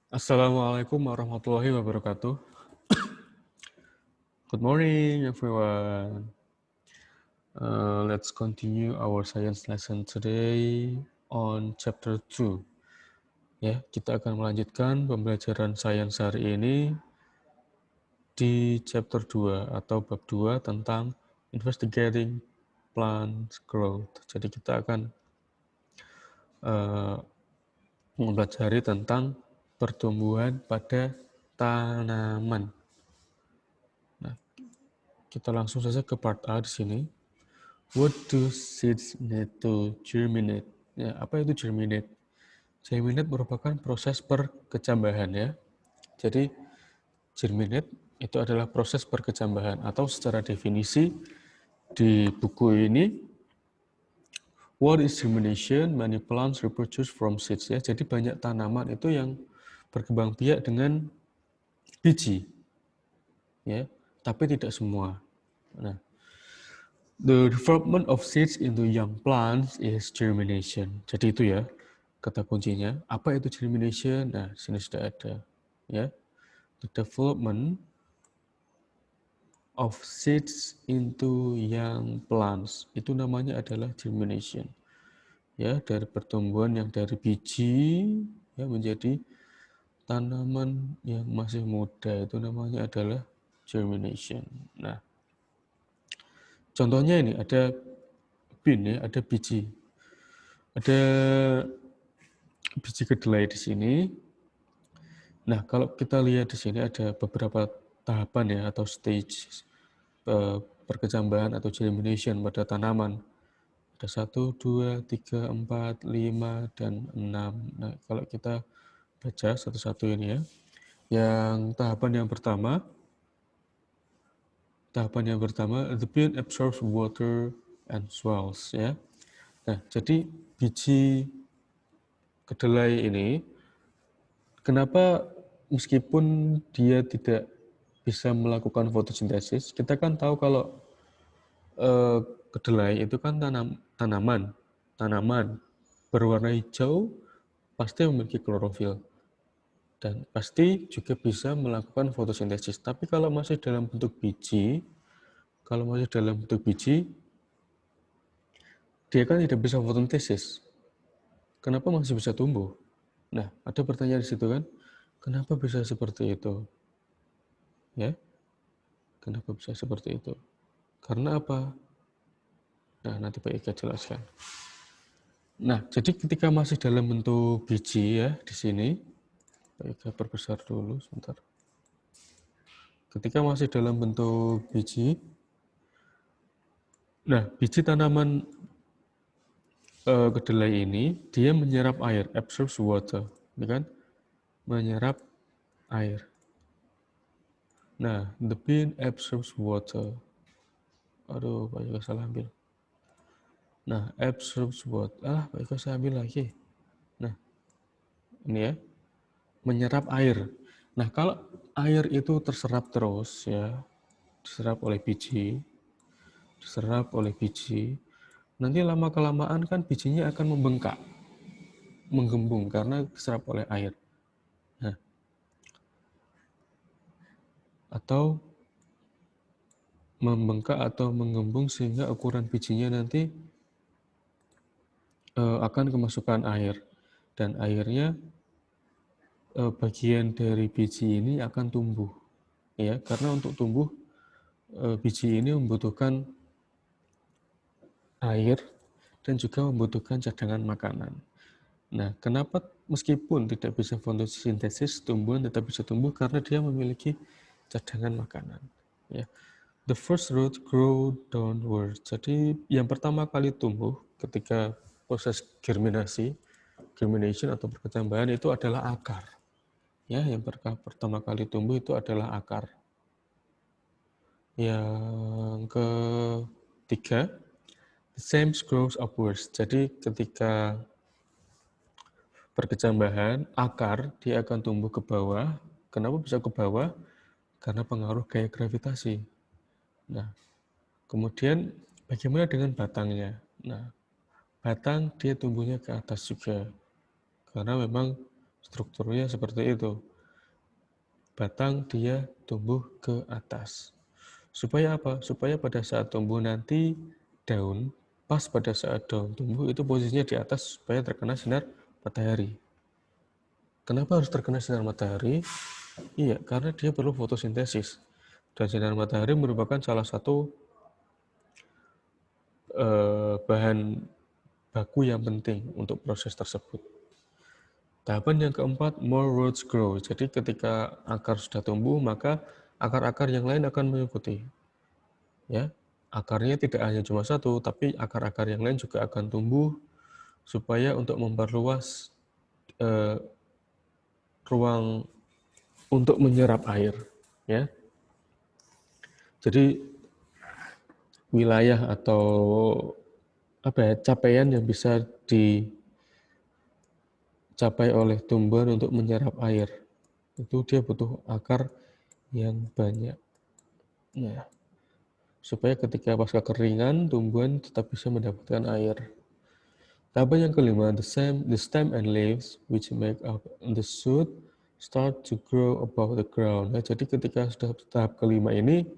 Assalamualaikum warahmatullahi wabarakatuh. Good morning, everyone. Let's continue our science lesson today on chapter 2. Ya, kita akan melanjutkan pembelajaran sains hari ini di chapter 2 atau bab 2 tentang investigating plant growth. Jadi kita akan mempelajari tentang pertumbuhan pada tanaman. Nah, kita langsung saja ke part A di sini. What do seeds need to germinate? Ya, apa itu germinate? Germinate merupakan proses perkecambahan ya. Jadi germinate itu adalah proses perkecambahan atau secara definisi di buku ini what is germination? Many plants reproduce from seeds ya. Jadi banyak tanaman itu yang berkembang biak dengan biji ya, tapi tidak semua. Nah, the development of seeds into young plants is germination. Jadi itu ya kata kuncinya. Apa itu germination? Nah, sini sudah ada ya. The development of seeds into young plants. Itu namanya adalah germination. Ya, dari pertumbuhan yang dari biji ya menjadi tanaman yang masih muda itu namanya adalah germination. Nah, contohnya ini ada bean ya, ada biji. Ada biji kedelai di sini. Nah, kalau kita lihat di sini ada beberapa tahapan ya atau stage perkecambahan atau germination pada tanaman. Ada 1, 2, 3, 4, 5, dan 6. Nah, kalau kita baca satu-satu ini ya. Yang tahapan yang pertama, the plant absorbs water and swells ya. Nah, jadi biji kedelai ini kenapa meskipun dia tidak bisa melakukan fotosintesis, kita kan tahu kalau kedelai itu kan tanaman berwarna hijau pasti memiliki klorofil dan pasti juga bisa melakukan fotosintesis. Tapi kalau masih dalam bentuk biji, dia kan tidak bisa fotosintesis. Kenapa masih bisa tumbuh? Nah, ada pertanyaan di situ kan, kenapa bisa seperti itu? Ya, kenapa bisa seperti itu? Karena apa? Nah, nanti Pak Ika jelaskan. Nah, jadi ketika masih dalam bentuk biji ya di sini, Pak Ika perbesar dulu sebentar. Ketika masih dalam bentuk biji, nah biji tanaman kedelai ini dia menyerap air, absorbs water, ya kan? Menyerap air. Nah, the bean absorbs water. Aduh, Pak Ika salah ambil. Nah, absorbs water. Pak Ika saya ambil lagi. Nah, ini ya, menyerap air. Nah, kalau air itu terserap terus ya, diserap oleh biji, nanti lama-kelamaan kan bijinya akan membengkak, menggembung karena diserap oleh air. Nah, atau membengkak atau menggembung sehingga ukuran bijinya nanti akan kemasukan air. Dan airnya bagian dari biji ini akan tumbuh. Ya, karena untuk tumbuh biji ini membutuhkan air dan juga membutuhkan cadangan makanan. Nah, kenapa meskipun tidak bisa fotosintesis, tumbuhan tetap bisa tumbuh karena dia memiliki cadangan makanan. Ya. The first root grow downward. Jadi yang pertama kali tumbuh ketika proses germination atau perkecambahan itu adalah akar. Ya, yang pertama kali tumbuh itu adalah akar. Yang ketiga, the same grows upwards. Jadi ketika perkecambahan, akar dia akan tumbuh ke bawah. Kenapa bisa ke bawah? Karena pengaruh gaya gravitasi. Nah, kemudian bagaimana dengan batangnya? Nah, batang dia tumbuhnya ke atas juga. Karena memang Strukturnya seperti itu. Batang dia tumbuh ke atas. Supaya apa? Supaya pada saat tumbuh nanti daun, pas pada saat daun tumbuh itu posisinya di atas supaya terkena sinar matahari. Kenapa harus terkena sinar matahari? Iya, karena dia perlu fotosintesis. Dan sinar matahari merupakan salah satu bahan baku yang penting untuk proses tersebut. Tahapan yang keempat, more roots grow. Jadi ketika akar sudah tumbuh, maka akar-akar yang lain akan mengikuti. Ya, akarnya tidak hanya cuma satu, tapi akar-akar yang lain juga akan tumbuh supaya untuk memperluas ruang untuk menyerap air. Ya, jadi wilayah atau capaian yang bisa dicapai oleh tumbuhan untuk menyerap air. Itu dia butuh akar yang banyak. Nah, supaya ketika pas kekeringan, tumbuhan tetap bisa mendapatkan air. Tahapan yang kelima, the stem and leaves which make up the shoot start to grow above the ground. Nah, jadi ketika sudah tahap kelima ini,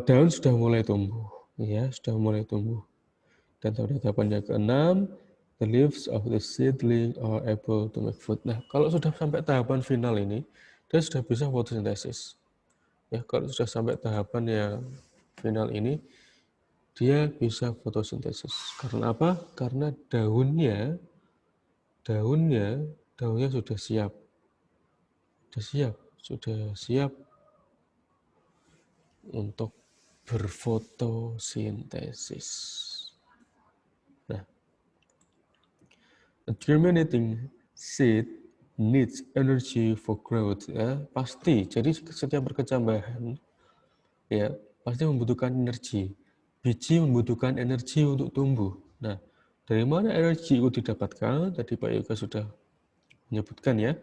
daun sudah mulai tumbuh, ya sudah mulai tumbuh. Dan pada tahapan yang keenam, the leaves of the seedling are able to make food. Nah, kalau sudah sampai tahapan final ini, dia sudah bisa fotosintesis. Ya, kalau sudah sampai tahapan yang final ini, dia bisa fotosintesis. Karena apa? Karena daunnya sudah siap. Sudah siap untuk berfotosintesis. Nah, a germinating seed needs energy for growth. Ya, pasti. Jadi setiap berkecambahan, ya pasti membutuhkan energi. Biji membutuhkan energi untuk tumbuh. Nah, dari mana energi itu didapatkan? Tadi Pak Yoga sudah menyebutkan ya,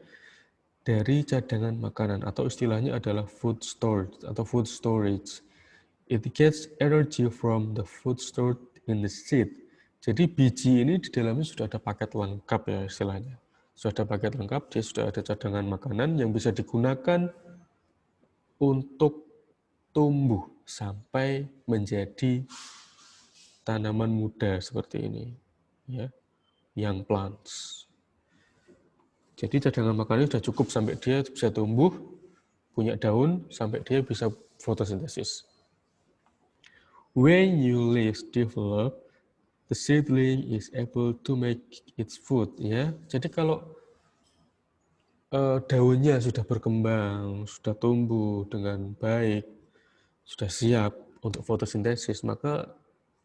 dari cadangan makanan atau istilahnya adalah food storage atau food storage. It gets energy from the food stored in the seed. Jadi biji ini di dalamnya sudah ada paket lengkap ya istilahnya. Sudah ada paket lengkap, dia sudah ada cadangan makanan yang bisa digunakan untuk tumbuh sampai menjadi tanaman muda seperti ini, ya, young plants. Jadi cadangan makanannya sudah cukup sampai dia bisa tumbuh, punya daun, sampai dia bisa fotosintesis. When new leaves develop, the seedling is able to make its food. Ya, jadi kalau daunnya sudah berkembang, sudah tumbuh dengan baik, sudah siap untuk fotosintesis, maka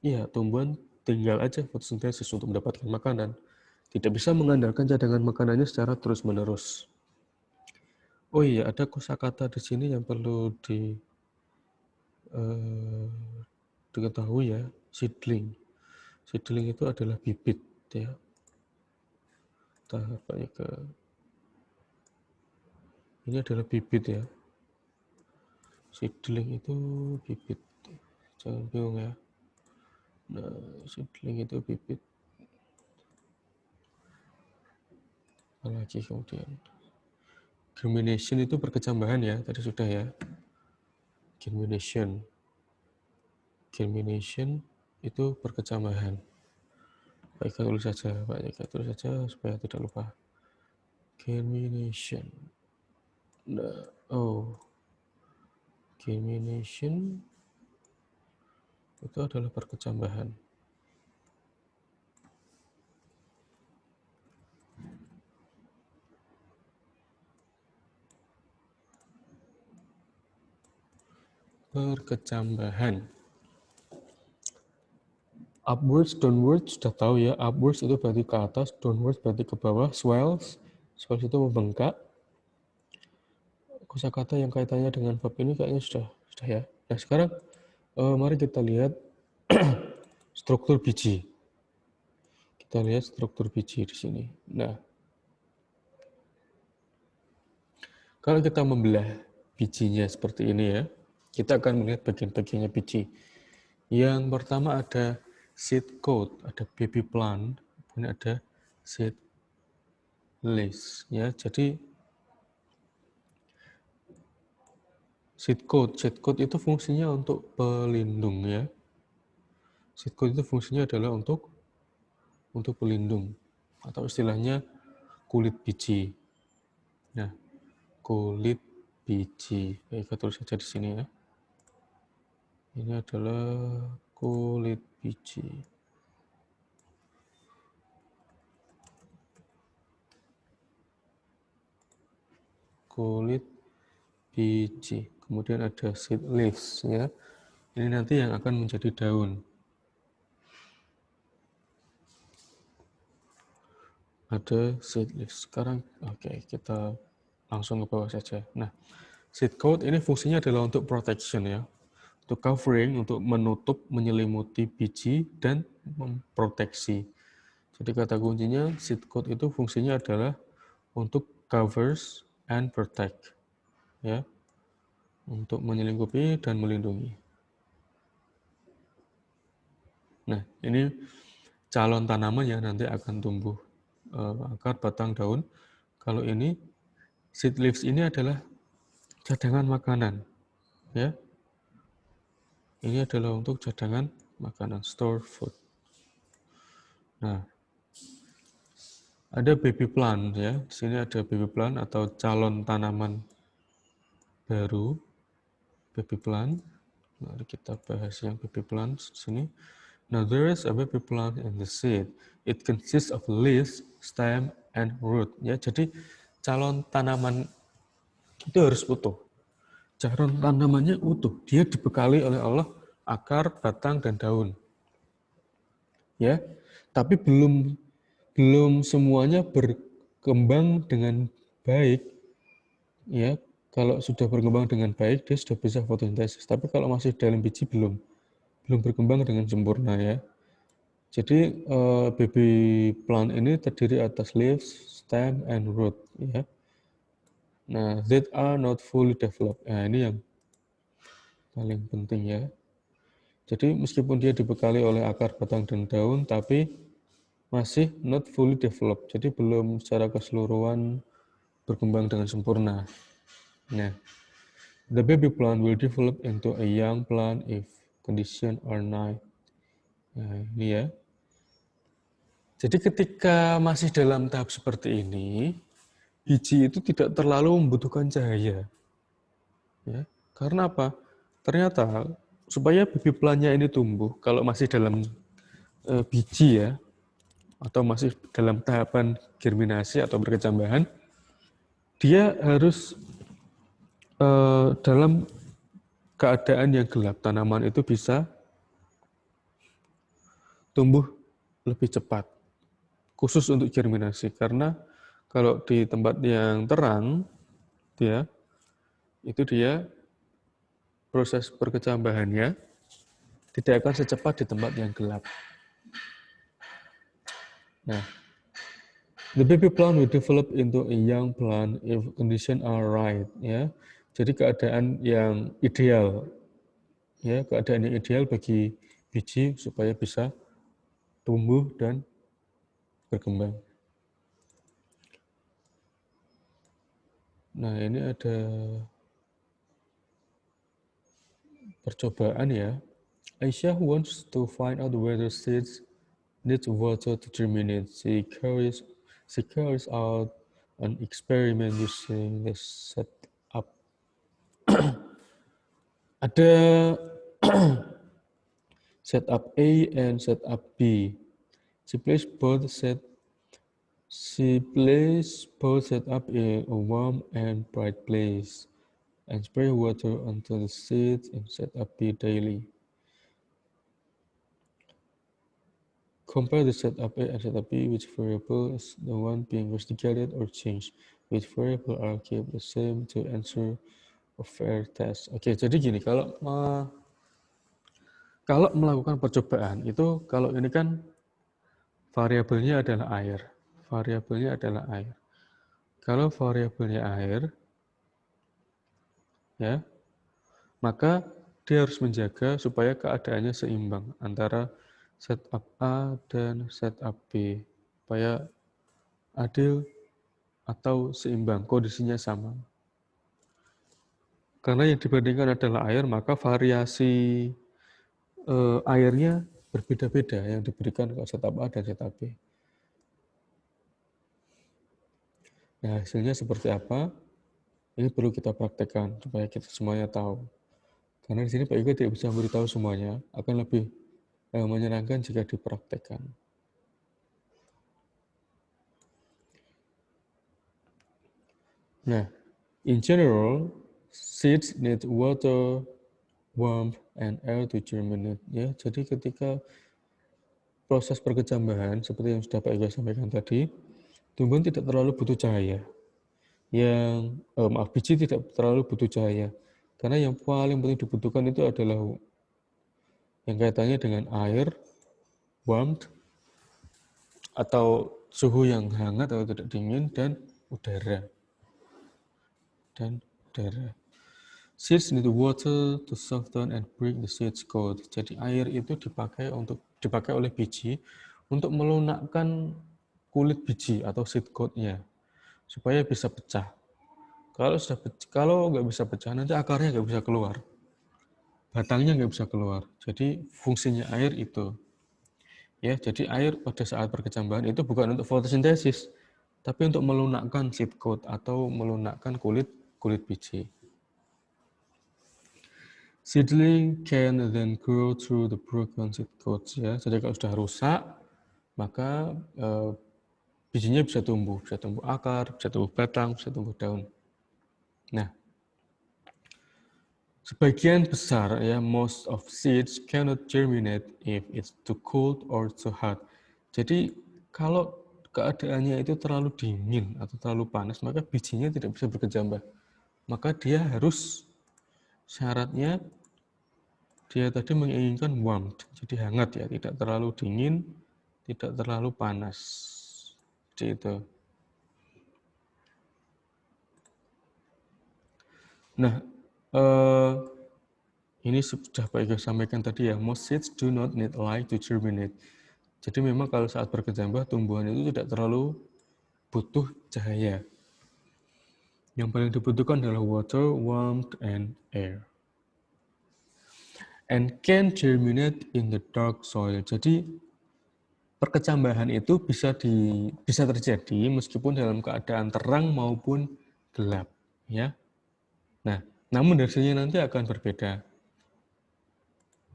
ya tumbuhan tinggal aja fotosintesis untuk mendapatkan makanan. Tidak bisa mengandalkan cadangan makanannya secara terus-menerus. Oh iya, ada kosakata di sini yang perlu diketahui ya, seedling. Seedling itu adalah bibit ya. Tahapannya ini adalah bibit ya. Seedling itu bibit. Jangan bingung ya. Nah, seedling itu bibit. Apalagi kemudian. Germination itu berkecambahan ya, tadi sudah ya. Germination itu berkecambahan. Baik, tulis saja, supaya tidak lupa. Germination. Nah, germination itu adalah berkecambahan. Upwards, downwards, sudah tahu ya. Upwards itu berarti ke atas, downwards berarti ke bawah. Swells itu membengkak. Kosakata yang kaitannya dengan bab ini kayaknya sudah ya. Nah, sekarang mari kita lihat struktur biji. Kita lihat struktur biji di sini. Nah, kalau kita membelah bijinya seperti ini ya, kita akan melihat bagian-bagiannya biji. Yang pertama ada seed coat, ada baby plant, kemudian ada seed list ya. Jadi seed code itu fungsinya untuk pelindung ya. Seed code itu fungsinya adalah untuk pelindung atau istilahnya kulit biji. Nah, kulit biji. Kita tulis saja di sini ya. Ini adalah kulit biji. Kulit biji. Kemudian ada seed leaves ya. Ini nanti yang akan menjadi daun. Ada seed leaves. Sekarang kita langsung ke bawah saja. Nah, seed coat ini fungsinya adalah untuk protection ya. Untuk covering, untuk menutup, menyelimuti biji dan memproteksi. Jadi kata kuncinya seed coat itu fungsinya adalah untuk covers and protect. Ya. Untuk menyelingkupi dan melindungi. Nah, ini calon tanaman yang nanti akan tumbuh akar, batang, daun. Kalau ini seed leaves ini adalah cadangan makanan, ya. Ini adalah untuk cadangan makanan, store food. Nah, ada baby plant ya. Di sini ada baby plant atau calon tanaman baru, baby plant. Mari kita bahas yang baby plant di sini. Now there is a baby plant in the seed. It consists of leaves, stem, and root. Ya, jadi calon tanaman itu harus utuh. Calon tanamannya utuh. Dia dibekali oleh Allah akar, batang, dan daun. Ya, tapi belum semuanya berkembang dengan baik. Ya, kalau sudah berkembang dengan baik, dia sudah bisa fotosintesis. Tapi kalau masih dalam biji belum berkembang dengan sempurna ya. Jadi baby plant ini terdiri atas leaves, stem, and root. Ya. Nah, that are not fully developed. Nah, ini yang paling penting ya. Jadi meskipun dia dibekali oleh akar, batang, dan daun, tapi masih not fully developed. Jadi belum secara keseluruhan berkembang dengan sempurna. Nah, the baby plant will develop into a young plant if conditions are right. Nah, ini ya. Jadi ketika masih dalam tahap seperti ini, biji itu tidak terlalu membutuhkan cahaya. Ya, karena apa? Ternyata supaya baby plant-nya ini tumbuh, kalau masih dalam biji ya, atau masih dalam tahapan germinasi atau berkecambahan, dia harus dalam keadaan yang gelap. Tanaman itu bisa tumbuh lebih cepat, khusus untuk germinasi. Karena kalau di tempat yang terang, dia proses perkecambahannya tidak akan secepat di tempat yang gelap. Nah, the baby plant will develop into a young plant if conditions are right. Ya, jadi keadaan yang ideal, ya keadaan yang ideal bagi biji supaya bisa tumbuh dan berkembang. Nah, ini ada percobaan ya. Aisyah wants to find out whether seeds need water to germinate. She carries out an experiment using the setup. Ada setup A and setup B. She placed both setup in a warm and bright place and spray water onto the seeds in setup B daily. Compare the setup A and setup B, which variable is the one being investigated or changed, which variable are kept the same to answer a fair test. Oke, jadi gini, kalau melakukan percobaan itu, kalau ini kan variabelnya adalah air. Kalau variabelnya air, ya, maka dia harus menjaga supaya keadaannya seimbang antara setup A dan setup B, supaya adil atau seimbang, kondisinya sama. Karena yang dibandingkan adalah air, maka variasi airnya berbeda-beda yang diberikan ke zat A dan zat B. Nah, hasilnya seperti apa? Ini perlu kita praktekkan supaya kita semuanya tahu. Karena di sini Pak Igo tidak bisa memberitahu semuanya, akan lebih menyenangkan jika dipraktekkan. Nah, in general, seeds need water, warmth, and air to germinate. Ya, jadi ketika proses perkecambahan seperti yang sudah Pak Igo sampaikan tadi, tumbuhan tidak terlalu butuh cahaya. Biji tidak terlalu butuh cahaya. Karena yang paling penting dibutuhkan itu adalah yang kaitannya dengan air, warmth, atau suhu yang hangat atau tidak dingin, dan udara. Seeds need water to soften and break the seeds coat. Jadi air itu dipakai oleh biji untuk melunakkan kulit biji atau seed coat-nya supaya bisa pecah. Kalau nggak bisa pecah, nanti akarnya nggak bisa keluar, batangnya nggak bisa keluar. Jadi fungsinya air itu. Ya, jadi air pada saat perkecambahan itu bukan untuk fotosintesis, tapi untuk melunakkan seed coat atau melunakkan kulit biji. Seedling can then grow through the broken seed coats. Ya, jadi kalau sudah rusak, maka bijinya bisa tumbuh akar, bisa tumbuh batang, bisa tumbuh daun. Nah, sebagian besar ya most of seeds cannot germinate if it's too cold or too hot. Jadi kalau keadaannya itu terlalu dingin atau terlalu panas, maka bijinya tidak bisa berkecambah. Maka syaratnya dia tadi menginginkan warmth, jadi hangat ya, tidak terlalu dingin, tidak terlalu panas. Seperti itu. Nah, ini sudah Pak Iga sampaikan tadi ya, most seeds do not need light to germinate. Jadi memang kalau saat berkecambah, tumbuhan itu tidak terlalu butuh cahaya. Yang paling dibutuhkan adalah water, warmth, and air. And can germinate in the dark soil. Jadi perkecambahan itu bisa terjadi meskipun dalam keadaan terang maupun gelap, ya. Nah, namun hasilnya nanti akan berbeda.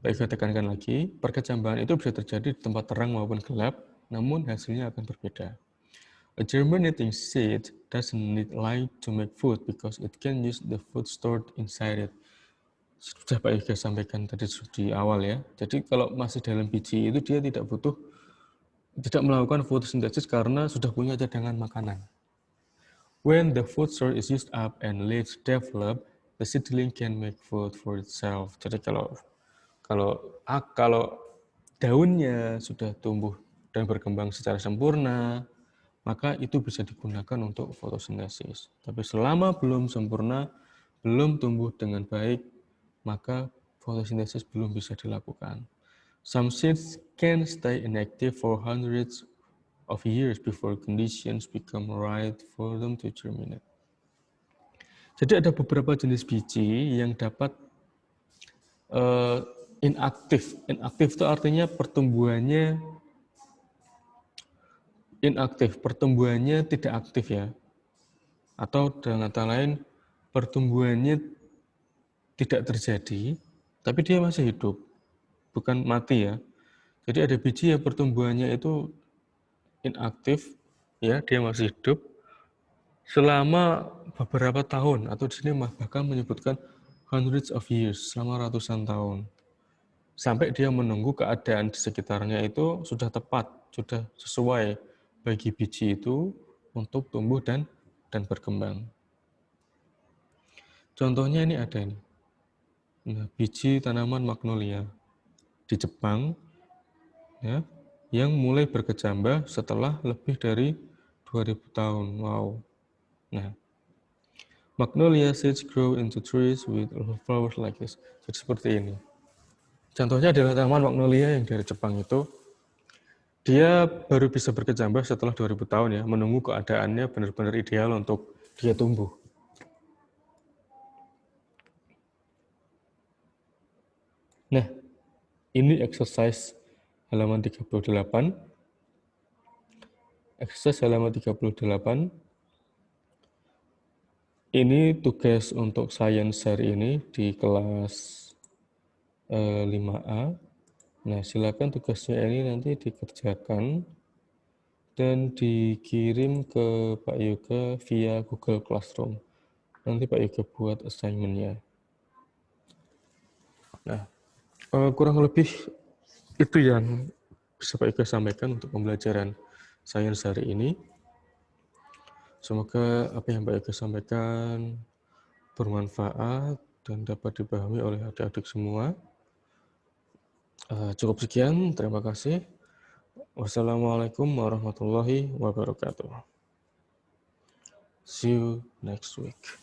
Baik, saya tekankan lagi, perkecambahan itu bisa terjadi di tempat terang maupun gelap, namun hasilnya akan berbeda. A germinating seed doesn't need light to make food because it can use the food stored inside it. Sudah Pak Iga sampaikan tadi di awal ya. Jadi kalau masih dalam biji itu dia tidak melakukan fotosintesis karena sudah punya cadangan makanan. When the food source is used up and leaves develop, the seedling can make food for itself. Jadi kalau daunnya sudah tumbuh dan berkembang secara sempurna, maka itu bisa digunakan untuk fotosintesis. Tapi selama belum sempurna, belum tumbuh dengan baik, maka fotosintesis belum bisa dilakukan. Some seeds can stay inactive for hundreds of years before conditions become right for them to germinate. Jadi ada beberapa jenis biji yang dapat inaktif. Inaktif itu artinya pertumbuhannya inaktif, pertumbuhannya tidak aktif ya. Atau dengan kata lain, pertumbuhannya tidak terjadi, tapi dia masih hidup, bukan mati ya. Jadi ada biji yang pertumbuhannya itu inaktif, ya dia masih hidup selama beberapa tahun, atau di sini bahkan menyebutkan hundreds of years, selama ratusan tahun. Sampai dia menunggu keadaan di sekitarnya itu sudah tepat, sudah sesuai bagi biji itu untuk tumbuh dan berkembang. Contohnya ini ada ini. Nah, biji tanaman magnolia di Jepang ya, yang mulai berkecambah setelah lebih dari 2000 tahun. Wow. Nah, magnolia seeds grow into trees with flowers like this. Jadi seperti ini. Contohnya adalah tanaman magnolia yang dari Jepang itu Dia baru bisa berkecambah setelah 2000 tahun ya, menunggu keadaannya benar-benar ideal untuk dia tumbuh. Nah, ini exercise halaman 38. Exercise halaman 38. Ini tugas untuk sains hari ini di kelas 5A. Nah, silakan tugasnya ini nanti dikerjakan dan dikirim ke Pak Yoga via Google Classroom. Nanti Pak Yoga buat assignment-nya. Nah, kurang lebih itu yang bisa Pak Yoga sampaikan untuk pembelajaran sains hari ini. Semoga apa yang Pak Yoga sampaikan bermanfaat dan dapat dipahami oleh adik-adik semua. Cukup sekian, terima kasih. Wassalamualaikum warahmatullahi wabarakatuh. See you next week.